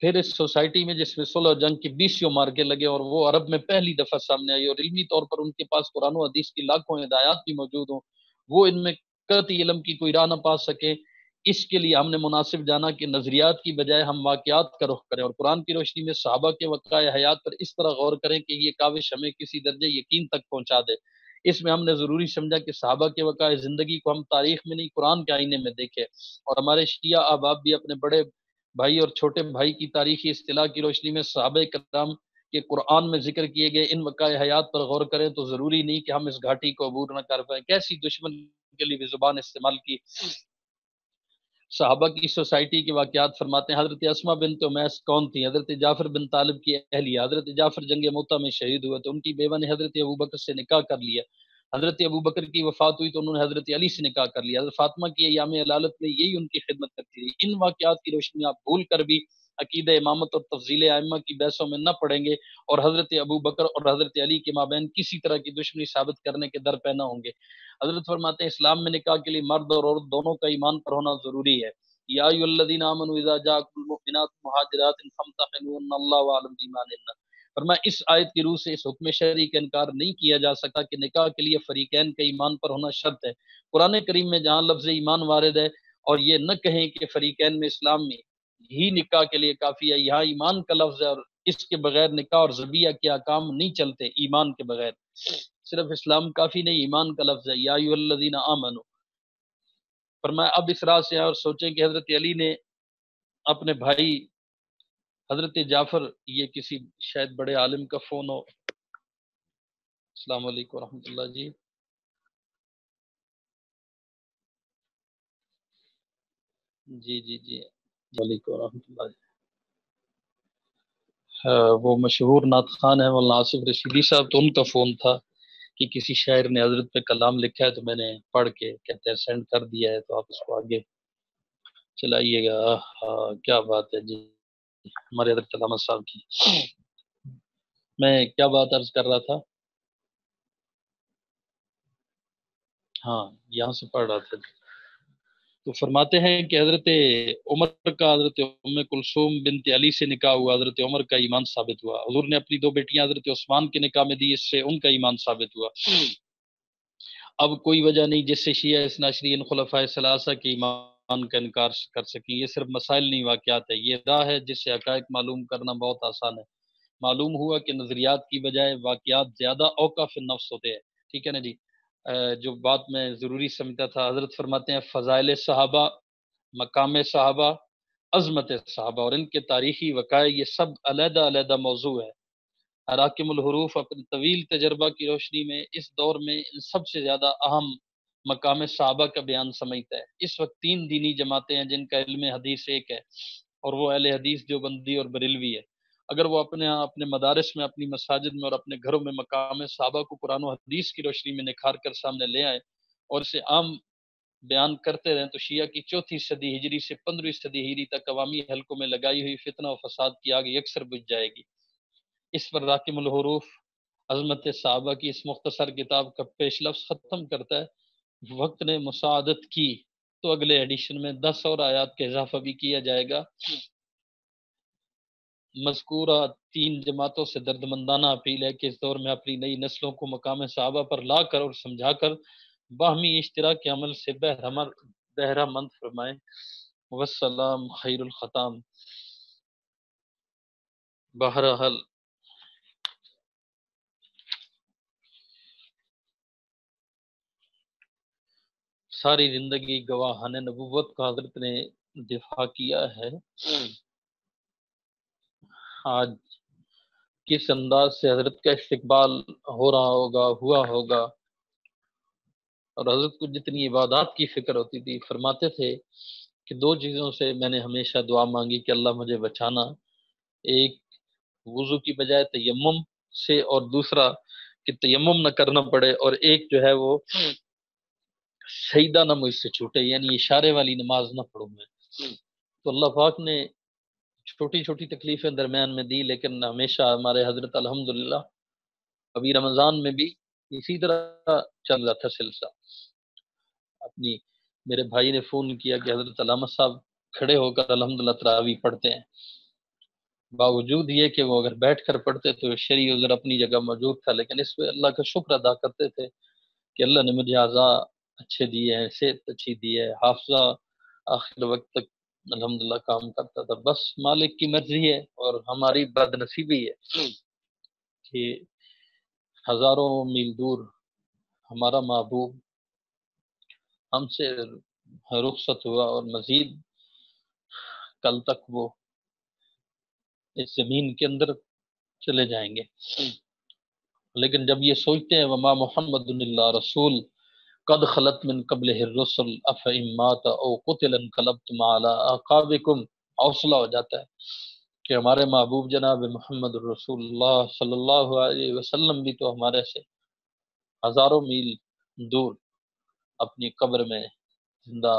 پھر اس سوسائٹی میں جس میں صلح و جنگ کی 20 مارکے لگے اور وہ عرب میں پہلی دفعہ سامنے آئی اور علمی طور پر ان کے پاس قرآن و حدیث کی لاکھوں ہدایات بھی موجود ہوں، وہ ان میں قطعی علم کی کوئی راہ نہ پا سکے، اس کے لیے ہم نے مناسب جانا کہ نظریات کی بجائے ہم واقعات کا رخ کریں اور قرآن کی روشنی میں صحابہ کے وقائع حیات پر اس طرح غور کریں کہ یہ کاوش ہمیں کسی درجے یقین تک پہنچا دے۔ اس میں ہم نے ضروری سمجھا کہ صحابہ کے وقائع زندگی کو ہم تاریخ میں نہیں قرآن کے آئینے میں دیکھیں، اور ہمارے شیعہ احباب بھی اپنے بڑے بھائی اور چھوٹے بھائی کی تاریخی اصطلاح کی روشنی میں صحابہ کرام کے قرآن میں ذکر کیے گئے ان وقائع حیات پر غور کریں، تو ضروری نہیں کہ ہم اس گھاٹی کو عبور نہ کر پائیں۔ کیسی دشمن کے لیے بھی زبان استعمال کی۔ صحابہ کی سوسائٹی کے واقعات فرماتے ہیں حضرت اسماء بنت امیس کون تھی؟ حضرت جعفر بن طالب کی اہلیہ۔ حضرت جعفر جنگ موطا میں شہید ہوئے تو ان کی بیوہ نے حضرت ابوبکر سے نکاح کر لیا۔ حضرت ابوبکر کی وفات ہوئی تو انہوں نے حضرت علی سے نکاح کر لیا۔ حضرت فاطمہ کی ایام علالت میں یہی ان کی خدمت کرتی رہی۔ ان واقعات کی روشنی آپ بھول کر بھی عقیدہ امامت اور تفضیل ائمہ کی بحثوں میں نہ پڑیں گے اور حضرت ابوبکر اور حضرت علی کے مابین کسی طرح کی دشمنی ثابت کرنے کے در پہ نہ ہوں گے۔ حضرت فرماتے ہیں اسلام میں نکاح کے لیے مرد اور عورت دونوں کا ایمان پر ہونا ضروری ہے۔ یا ایھا الذین آمنوا اذا جاءکم المؤمنات مہاجرات فامتحنوهن اللہ اعلم بایمانہن۔ فرمایا اس آیت کی روح سے اس حکم شرعی کا انکار نہیں کیا جا سکتا کہ نکاح کے لیے فریقین کا ایمان پر ہونا شرط ہے۔ قرآن کریم میں جہاں لفظ ایمان وارد ہے اور یہ نہ کہیں کہ فریقین میں اسلام میں ہی نکاح کے لیے کافی ہے، یہاں ایمان کا لفظ ہے اور اس کے بغیر نکاح اور ذبیحہ کے احکام نہیں چلتے ایمان کے بغیر، صرف اسلام کافی نہیں، ایمان کا لفظ ہے یا ایھا الذین آمنو۔ فرمایا اب اس راز سے اور سوچیں کہ حضرت علی نے اپنے بھائی حضرت جعفر، یہ کسی شاید بڑے عالم کا فون ہو۔ السلام علیکم ورحمۃ اللہ جی۔ جی جی جی وعلیکم ورحمۃ اللہ جی۔ وہ مشہور نعت خان ہیں مولانا آصف رشیدی صاحب، تو ان کا فون تھا کہ کسی شاعر نے حضرت پہ کلام لکھا ہے، تو میں نے پڑھ کے کہتے ہیں سینڈ کر دیا ہے، تو آپ اس کو آگے چلائیے گا۔ ہاں کیا بات ہے جی، ہمارے حضرت علامہ صاحب کی۔ میں کیا بات عرض کر رہا تھا؟ ہاں یہاں سے پڑھ رہا تھا جی۔ تو فرماتے ہیں کہ حضرت عمر کا حضرت ام کلثوم بنت علی سے نکاح ہوا، حضرت عمر کا ایمان ثابت ہوا۔ حضور نے اپنی دو بیٹیاں حضرت عثمان کے نکاح میں دی، اس سے ان کا ایمان ثابت ہوا۔ اب کوئی وجہ نہیں جس سے شیعہ اثنا عشریہ خلفائے ثلاثہ کے ایمان کا انکار کر سکیں۔ یہ صرف مسائل نہیں واقعات ہے، یہ راہ ہے جس سے حقائق معلوم کرنا بہت آسان ہے۔ معلوم ہوا کہ نظریات کی بجائے واقعات زیادہ اوقاف النفس ہوتے ہیں، ٹھیک ہے نا جی۔ جو بات میں ضروری سمجھتا تھا، حضرت فرماتے ہیں فضائل صحابہ، مقام صحابہ، عظمت صحابہ اور ان کے تاریخی وقائع، یہ سب علیحدہ علیحدہ موضوع ہے۔ حراکم الحروف اپنے طویل تجربہ کی روشنی میں اس دور میں ان سب سے زیادہ اہم مقام صحابہ کا بیان سمجھتا ہے۔ اس وقت تین دینی جماعتیں ہیں جن کا علم حدیث ایک ہے، اور وہ اہل حدیث دیوبندی اور بریلوی ہے۔ اگر وہ اپنے مدارس میں، اپنی مساجد میں اور اپنے گھروں میں مقام صحابہ کو قرآن و حدیث کی روشنی میں نکھار کر سامنے لے آئے اور اسے عام بیان کرتے رہیں، تو شیعہ کی چوتھی صدی ہجری سے 15ویں صدی ہجری تک عوامی حلقوں میں لگائی ہوئی فتنہ و فساد کی آگ یکسر بجھ جائے گی۔ اس پر راکم الحروف عظمت صحابہ کی اس مختصر کتاب کا پیش لفظ ختم کرتا ہے۔ وقت نے مساعدت کی تو اگلے ایڈیشن میں 10 اور آیات کا اضافہ بھی کیا جائے گا۔ مذکورہ تین جماعتوں سے دردمندانہ اپیل ہے کہ اس دور میں اپنی نئی نسلوں کو مقام صحابہ پر لا کر اور سمجھا کر باہمی اشتراک کے عمل سے بہرہ مند فرمائیں۔ والسلام خیر الختام۔ بہرحال ساری زندگی گواہان نبوت کا حضرت نے دفاع کیا ہے۔ آج کس انداز سے حضرت کا استقبال ہو رہا ہوگا، ہوا ہوگا، اور حضرت کو جتنی عبادات کی فکر ہوتی تھی۔ فرماتے تھے کہ دو چیزوں سے میں نے ہمیشہ دعا مانگی کہ اللہ مجھے بچانا، ایک وضو کی بجائے تیمم سے، اور دوسرا کہ تیمم نہ کرنا پڑے، اور ایک جو ہے وہ سجدہ نہ مجھ سے چھوٹے، یعنی اشارے والی نماز نہ پڑھوں میں۔ تو اللہ پاک نے چھوٹی چھوٹی تکلیفیں درمیان میں دی، لیکن ہمیشہ ہمارے حضرت الحمدللہ ابھی رمضان میں بھی اسی طرح چل رہا تھا سلسلہ۔ اپنی میرے بھائی نے فون کیا کہ حضرت علامہ صاحب کھڑے ہو کر الحمدللہ تراویح پڑھتے ہیں، باوجود یہ کہ وہ اگر بیٹھ کر پڑھتے تو شرعی عذر اپنی جگہ موجود تھا، لیکن اس پہ اللہ کا شکر ادا کرتے تھے کہ اللہ نے مجھے اعضاء اچھے دیے ہیں، صحت اچھی دی ہے، حافظہ آخر وقت تک الحمدللہ کام کرتا تھا۔ بس مالک کی مرضی ہے اور ہماری بد نصیبی ہے کہ ہزاروں میل دور ہمارا محبوب ہم سے رخصت ہوا، اور مزید کل تک وہ اس زمین کے اندر چلے جائیں گے۔ لیکن جب یہ سوچتے ہیں وما محمد اللہ رسول قد خلت من قبلہ الرسل افئن مات او قتل انقلبتم علی اعقابکم، حوصلہ ہو جاتا ہے کہ ہمارے محبوب جناب محمد الرسول اللہ صلی اللہ علیہ وسلم بھی تو ہمارے سے ہزاروں میل دور اپنی قبر میں زندہ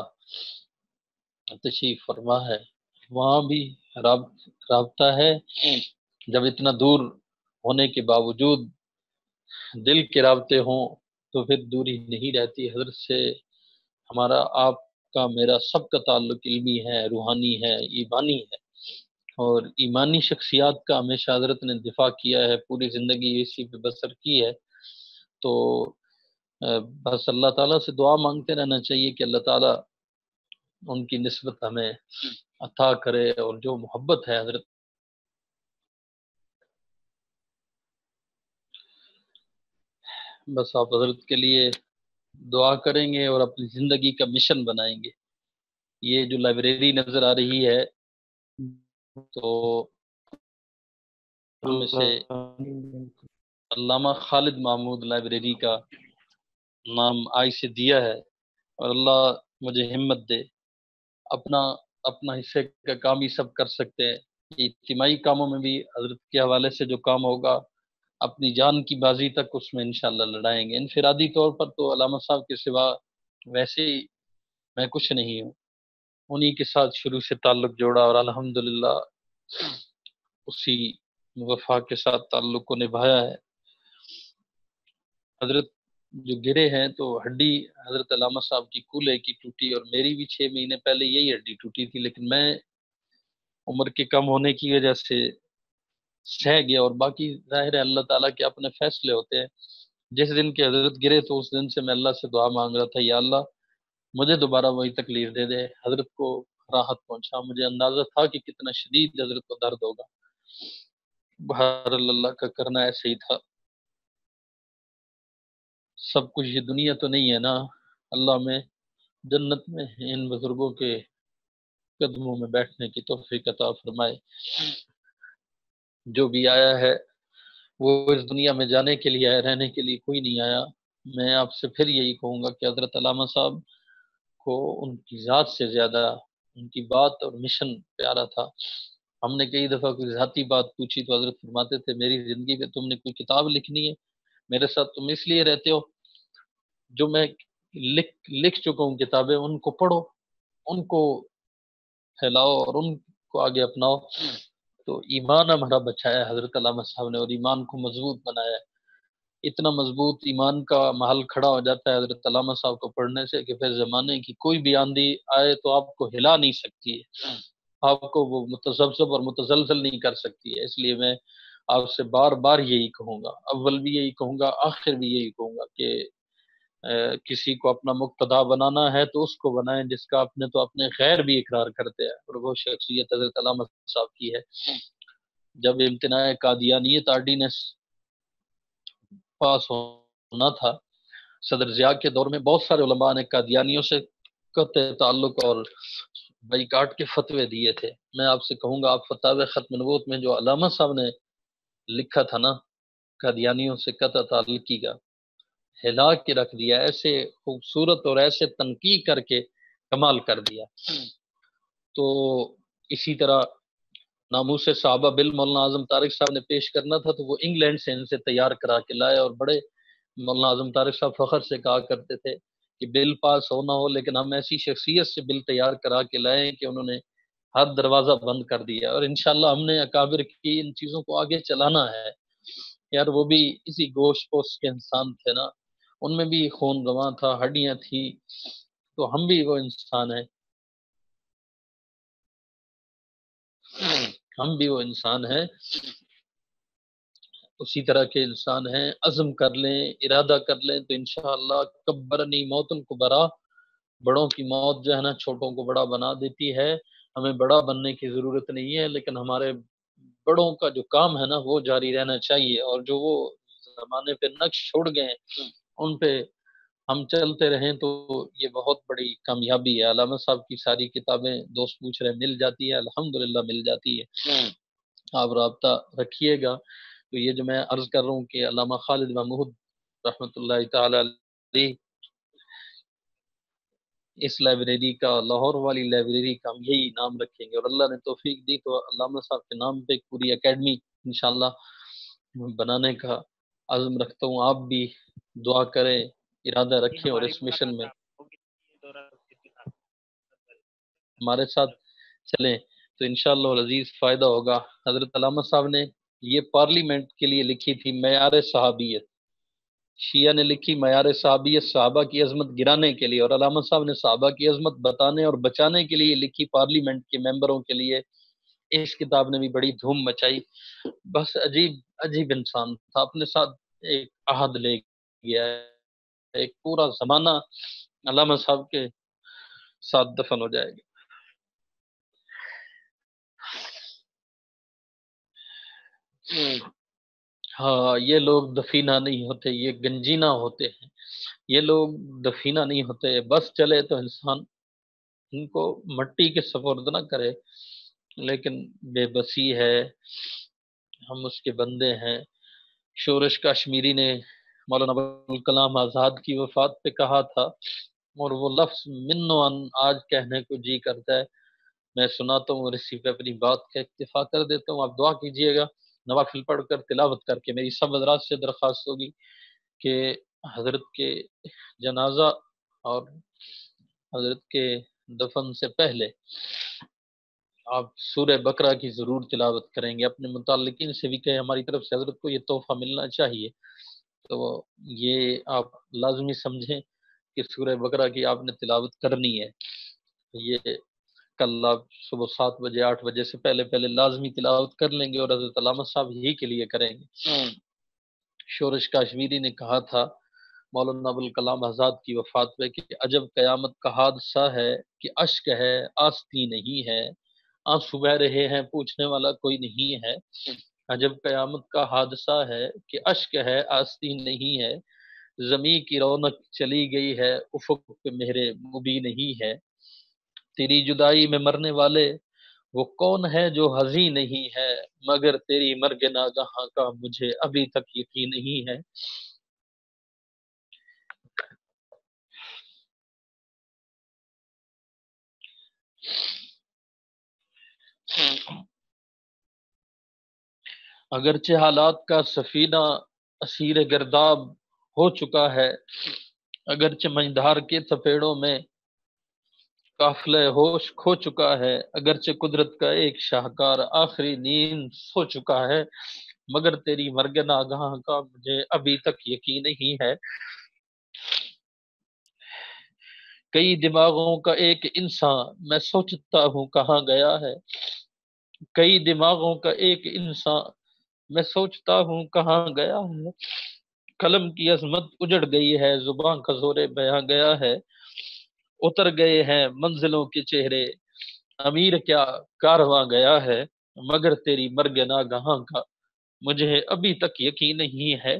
تشریف فرما ہے، وہاں بھی رابطہ ہے۔ جب اتنا دور ہونے کے باوجود دل کے رابطے ہوں تو پھر دوری نہیں رہتی۔ حضرت سے ہمارا، آپ کا، میرا سب کا تعلق علمی ہے، روحانی ہے، ایمانی ہے۔ اور ایمانی شخصیات کا ہمیشہ حضرت نے دفاع کیا ہے، پوری زندگی اسی پہ بسر کی ہے۔ تو بس اللہ تعالیٰ سے دعا مانگتے رہنا چاہیے کہ اللہ تعالیٰ ان کی نسبت ہمیں عطا کرے، اور جو محبت ہے حضرت، بس آپ حضرت کے لیے دعا کریں گے اور اپنی زندگی کا مشن بنائیں گے۔ یہ جو لائبریری نظر آ رہی ہے، تو ہم اسے علامہ خالد محمود لائبریری کا نام آج سے دیا ہے، اور اللہ مجھے ہمت دے۔ اپنا اپنا حصے کا کام ہی سب کر سکتے ہیں، اجتماعی کاموں میں بھی حضرت کے حوالے سے جو کام ہوگا اپنی جان کی بازی تک اس میں انشاءاللہ لڑائیں گے۔ انفرادی طور پر تو علامہ صاحب کے سوا ویسے ہی میں کچھ نہیں ہوں، انہی کے ساتھ شروع سے تعلق جوڑا اور الحمدللہ اسی وفا کے ساتھ تعلق کو نبھایا ہے۔ حضرت جو گرے ہیں تو ہڈی حضرت علامہ صاحب کی کولے کی ٹوٹی، اور میری بھی 6 مہینے پہلے یہی ہڈی ٹوٹی تھی، لیکن میں عمر کے کم ہونے کی وجہ سے سہ گیا، اور باقی ظاہر ہے اللہ تعالیٰ کے اپنے فیصلے ہوتے ہیں۔ جس دن کے حضرت گرے تو اس دن سے میں اللہ سے دعا مانگ رہا تھا، یا اللہ مجھے دوبارہ وہی تکلیف دے دے۔ حضرت کو راحت پہنچا، مجھے اندازہ تھا کہ کتنا شدید حضرت کو درد ہوگا، بہر اللہ کا کرنا ایسے ہی تھا۔ سب کچھ یہ دنیا تو نہیں ہے نا، اللہ میں جنت میں ان بزرگوں کے قدموں میں بیٹھنے کی توفیق عطا فرمائے۔ جو بھی آیا ہے وہ اس دنیا میں جانے کے لیے آیا، رہنے کے لیے کوئی نہیں آیا۔ میں آپ سے پھر یہی کہوں گا کہ حضرت علامہ صاحب کو ان کی ذات سے زیادہ ان کی بات اور مشن پیارا تھا۔ ہم نے کئی دفعہ کوئی ذاتی بات پوچھی تو حضرت فرماتے تھے میری زندگی پہ تم نے کوئی کتاب لکھنی ہے، میرے ساتھ تم اس لیے رہتے ہو، جو میں لکھ چکا ہوں کتابیں ان کو پڑھو، ان کو پھیلاؤ اور ان کو آگے اپناؤ۔ تو ایمان ہمارا بچایا ہے حضرت علامہ صاحب نے، اور ایمان کو مضبوط بنایا ہے۔ اتنا مضبوط ایمان کا محل کھڑا ہو جاتا ہے حضرت علامہ صاحب کو پڑھنے سے کہ پھر زمانے کی کوئی بھی آندھی آئے تو آپ کو ہلا نہیں سکتی ہے، آپ کو وہ متذبذب اور متزلزل نہیں کر سکتی ہے۔ اس لیے میں آپ سے بار بار یہی کہوں گا، اول بھی یہی کہوں گا، آخر بھی یہی کہوں گا کہ کسی کو اپنا مقتدا بنانا ہے تو اس کو بنائیں جس کا اپنے تو اپنے غیر بھی اقرار کرتے ہیں، اور وہ شخصیت حضرت علامہ صاحب کی ہے۔ جب امتناع قادیانیت آرڈیننس پاس ہونا تھا صدر ضیاء کے دور میں، بہت سارے علماء نے قادیانیوں سے قطع تعلق اور بائیکاٹ کے فتوے دیے تھے۔ میں آپ سے کہوں گا، آپ فتاوی ختم نبوت میں جو علامہ صاحب نے لکھا تھا نا قادیانیوں سے قطع تعلقی کا، ہلا کے رکھ دیا، ایسے خوبصورت اور ایسے تنقید کر کے کمال کر دیا۔ تو اسی طرح ناموس صحابہ بل مولانا اعظم طارق صاحب نے پیش کرنا تھا تو وہ انگلینڈ سے ان سے تیار کرا کے لائے، اور بڑے مولانا اعظم طارق صاحب فخر سے کہا کرتے تھے کہ بل پاس ہو نہ ہو لیکن ہم ایسی شخصیت سے بل تیار کرا کے لائے کہ انہوں نے ہر دروازہ بند کر دیا، اور انشاءاللہ ہم نے اکابر کی ان چیزوں کو آگے چلانا ہے۔ یار وہ بھی اسی گوشت پوست کے انسان تھے نا، ان میں بھی خون رواں تھا، ہڈیاں تھیں، تو ہم بھی وہ انسان ہیں، ہم بھی وہ انسان ہیں، اسی طرح کے انسان ہیں۔ عزم کر لیں، ارادہ کر لیں تو انشاءاللہ کبرنی موت الکبریٰ، بڑوں کی موت جو ہے نا چھوٹوں کو بڑا بنا دیتی ہے۔ ہمیں بڑا بننے کی ضرورت نہیں ہے، لیکن ہمارے بڑوں کا جو کام ہے نا وہ جاری رہنا چاہیے، اور جو وہ زمانے پہ نقش چھوڑ گئے ہیں ان پہ ہم چلتے رہیں تو یہ بہت بڑی کامیابی ہے۔ علامہ صاحب کی ساری کتابیں دوست پوچھ رہے مل جاتی ہے، الحمدللہ مل جاتی ہے، آپ رابطہ رکھیے گا۔ تو یہ جو میں عرض کر رہا ہوں کہ علامہ خالد محمود رحمۃ اللہ تعالی علیہ، اس لائبریری کا، لاہور والی لائبریری کا ہم یہی نام رکھیں گے، اور اللہ نے توفیق دی تو علامہ صاحب کے نام پہ ایک پوری اکیڈمی انشاءاللہ بنانے کا عزم رکھتا ہوں۔ آپ بھی دعا کریں، ارادہ رکھیں، اور اس مشن میں ہمارے ساتھ چلیں تو انشاءاللہ العزیز فائدہ ہوگا۔ حضرت علامہ صاحب نے یہ پارلیمنٹ کے لیے لکھی تھی معیار صحابیت، شیعہ نے لکھی معیار صحابیت صحابہ کی عظمت گرانے کے لیے، اور علامہ صاحب نے صحابہ کی عظمت بتانے اور بچانے کے لیے لکھی پارلیمنٹ کے ممبروں کے لیے اس کتاب نے بھی بڑی دھوم مچائی. بس عجیب عجیب انسان تھا، اپنے ساتھ ایک عہد لے گیا ہے، ایک پورا زمانہ علامہ صاحب کے ساتھ دفن ہو جائے گا. ہاں، یہ لوگ دفینہ نہیں ہوتے، یہ گنجینہ ہوتے ہیں. یہ لوگ دفینہ نہیں ہوتے، بس چلے تو انسان ان کو مٹی کے سپرد نہ کرے، لیکن بے بسی ہے، ہم اس کے بندے ہیں. شورش کشمیری نے مولانا ابوالکلام آزاد کی وفات پہ کہا تھا، اور وہ لفظ من و ان آج کہنے کو جی کرتا ہے. میں سناتا ہوں اور اسی پہ اپنی بات کا اکتفا کر دیتا ہوں. آپ دعا کیجئے گا، نوافل پڑھ کر تلاوت کر کے. میری سب حضرات سے درخواست ہوگی کہ حضرت کے جنازہ اور حضرت کے دفن سے پہلے آپ سورہ بقرہ کی ضرور تلاوت کریں گے. اپنے متعلقین سے بھی کہیں ہماری طرف سے حضرت کو یہ تحفہ ملنا چاہیے، تو یہ آپ لازمی سمجھیں کہ سورہ بقرہ کی آپ نے تلاوت کرنی ہے. یہ کل آپ صبح 7 بجے 8 بجے سے پہلے پہلے لازمی تلاوت کر لیں گے، اور حضرت علامہ صاحب ہی کے لیے کریں گے. شورش کاشمیری نے کہا تھا مولانا ابوالکلام آزاد کی وفات پہ کہ عجب قیامت کا حادثہ ہے کہ اشک ہے آستی نہیں ہے، آنسو بہ رہے ہیں پوچھنے والا کوئی نہیں ہے. عجب قیامت کا حادثہ ہے کہ اشک ہے آستی نہیں ہے، زمیں کی رونق چلی گئی ہے افق پہ مہر مبیں نہیں ہے. تیری جدائی میں مرنے والے وہ کون ہے جو حزین نہیں ہے، مگر تیری مرگ ناگہاں کا مجھے ابھی تک یقین نہیں ہے. اگرچہ حالات کا سفینہ اسیر گرداب ہو چکا ہے، اگرچہ مجدھار کے تپیڑوں میں قافلہ ہوش کھو چکا ہے، اگرچہ قدرت کا ایک شاہکار آخری نیند سو چکا ہے، مگر تیری مرگ ناگہاں کا مجھے ابھی تک یقین نہیں ہے. کئی دماغوں کا ایک انسان میں سوچتا ہوں کہاں گیا ہے، کئی دماغوں کا ایک انسان میں سوچتا ہوں کہاں گیا ہے. قلم کی عظمت اجڑ گئی ہے، زباں کا زور بیاں گیا ہے، اتر گئے ہیں منزلوں کے چہرے، امیر کیا کارواں گیا ہے، مگر تیری مرگ ناگہاں کا مجھے ابھی تک یقین نہیں ہے.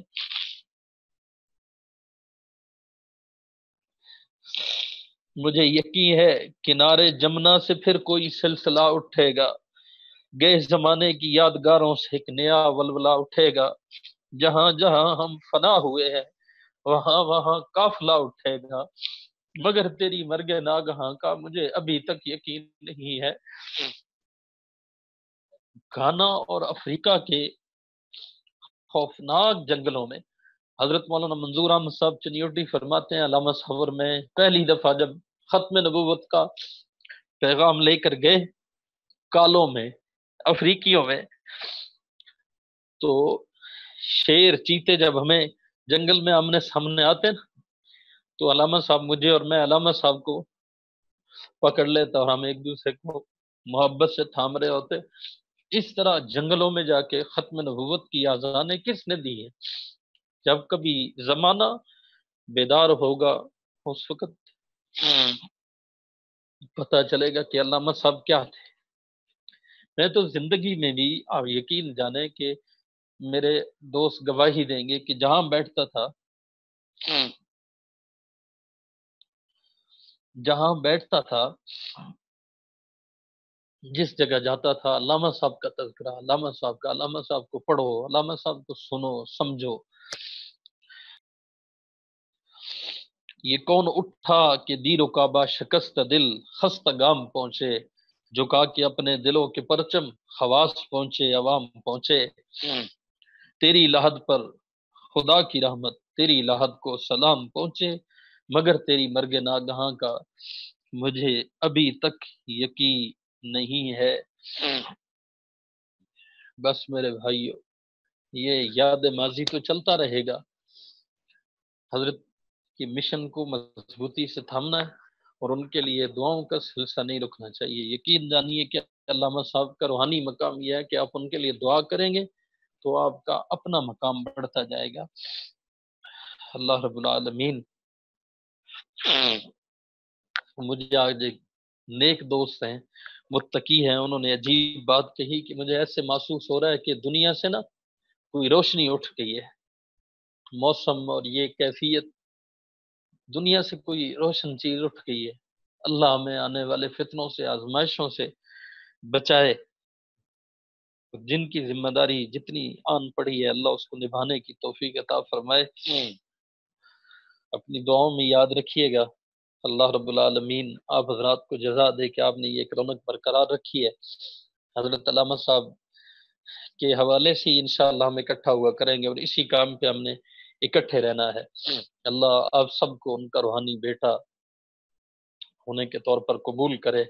مجھے یقین ہے کنارے جمنا سے پھر کوئی سلسلہ اٹھے گا، گئے زمانے کی یادگاروں سے ایک نیا ولولہ اٹھے گا. جہاں جہاں ہم فنا ہوئے ہیں وہاں وہاں قافلہ اٹھے گا، مگر تیری مرگ ناگہاں کا مجھے ابھی تک یقین نہیں ہے. گھانا اور افریقہ کے خوفناک جنگلوں میں حضرت مولانا منظور احمد صاحب چنیوٹی فرماتے ہیں، علامہ صور میں پہلی دفعہ جب ختم نبوت کا پیغام لے کر گئے کالوں میں، افریقیوں میں، تو شیر چیتے جب ہمیں جنگل میں آمنے سامنے آتے نا، تو علامہ صاحب مجھے اور میں علامہ صاحب کو پکڑ لیتا اور ہم ایک دوسرے کو محبت سے تھام رہے ہوتے. اس طرح جنگلوں میں جا کے ختم نبوت کی آذانیں کس نے دی ہیں؟ جب کبھی زمانہ بیدار ہوگا اس وقت پتہ چلے گا کہ علامہ صاحب کیا تھے. میں تو زندگی میں بھی آپ یقین جانیں کہ میرے دوست گواہی دیں گے کہ جہاں بیٹھتا تھا، جہاں بیٹھتا تھا، جس جگہ جاتا تھا، علامہ صاحب کا تذکرہ، علامہ صاحب کا، علامہ صاحب کو پڑھو، علامہ صاحب کو سنو سمجھو. یہ کون اٹھا کہ دیر و کعبہ شکست دل خستہ گام پہنچے، جھکا کہ اپنے دلوں کے پرچم خواص پہنچے عوام پہنچے. تیری لحد پر خدا کی رحمت، تیری لحد کو سلام پہنچے، مگر تیری مرگ ناگہاں کا مجھے ابھی تک یقین نہیں ہے. بس میرے بھائیو، یہ یاد ماضی تو چلتا رہے گا. حضرت کی مشن کو مضبوطی سے تھامنا ہے اور ان کے لیے دعاؤں کا سلسلہ نہیں رکنا چاہیے۔ یقین جانیے کہ علامہ صاحب کا روحانی مقام یہ ہے کہ آپ ان کے لیے دعا کریں گے تو آپ کا اپنا مقام بڑھتا جائے گا۔ اللہ رب العالمین، مجھے آج ایک نیک دوست ہیں، متقی ہیں، انہوں نے عجیب بات کہی کہ مجھے ایسے محسوس ہو رہا ہے کہ دنیا سے نا کوئی روشنی اٹھ گئی ہے، موسم اور یہ کیفیت، دنیا سے کوئی روشن چیز اٹھ گئی ہے۔ اللہ ہمیں آنے والے فتنوں سے، آزمائشوں سے بچائے۔ جن کی ذمہ داری جتنی آن پڑی ہے اللہ اس کو نبھانے کی توفیق عطا فرمائے۔ اپنی دعاؤں میں یاد رکھیے گا۔ اللہ رب العالمین آپ حضرات کو جزا دے کہ آپ نے یہ ایک رونق برقرار رکھی ہے۔ حضرت علامہ صاحب کے حوالے سے انشاءاللہ ہم اکٹھا ہوا کریں گے اور اسی کام پہ ہم نے اکٹھے رہنا ہے۔ اللہ آپ سب کو ان کا روحانی بیٹا ہونے کے طور پر قبول کرے۔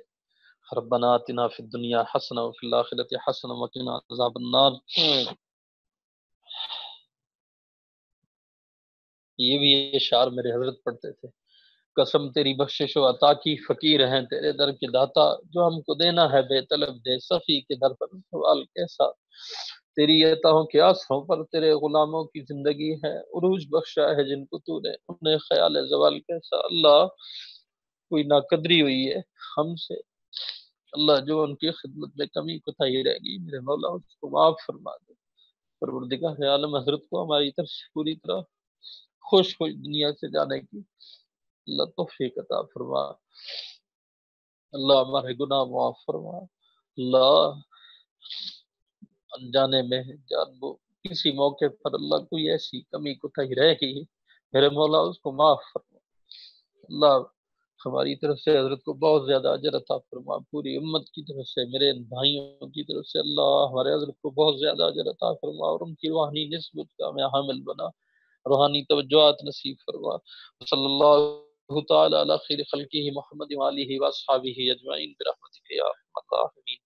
ربنا آتنا فی الدنیا حسنہ وفی الآخرۃ حسنہ وقنا عذاب النار۔ یہ بھی اشعار میرے حضرت پڑھتے تھے۔ قسم تیری بخشش و عطا کی، فقیر ہیں تیرے در کے داتا، جو ہم کو دینا ہے بے طلب دے، صفی کے در پر سوال کیسا، تیری عطاؤں کے آسروں پر تیرے غلاموں کی زندگی ہے، عروج بخشا ہے جن کو تو نے، انہیں خیال زوال کیسا۔ اللہ کوئی ناقدری ہوئی ہے ہم سے، اللہ جو ان کی خدمت میں کمی کوتاہی رہ گئی میرے مولا اس کو معاف فرما دے۔ پروردگار عالم حضرت کو ہماری طرف سے پوری طرح خوش دنیا سے جانے کی اللہ توفیق عطا فرما۔ اللہ ہمارے گناہ معاف فرما۔ اللہ انجانے میں جانبو کسی موقع پر اللہ کوئی ایسی کمی کوتاہی رہ گئی میرے مولا اس کو معاف فرما۔ اللہ ہماری طرف سے حضرت کو بہت زیادہ اجر عطا فرما، پوری امت کی طرف سے، میرے بھائیوں کی طرف سے اللہ ہمارے حضرت کو بہت زیادہ اجر عطا فرما اور ان کی روحانی نسبت کا میں حامل بنا، روحانی توجہات نصیب فرما۔ صلی اللہ تعالی علی خیر خلقہ محمد وآلہ واصحابہ اجمعین برحمتک یا ارحم الراحمین۔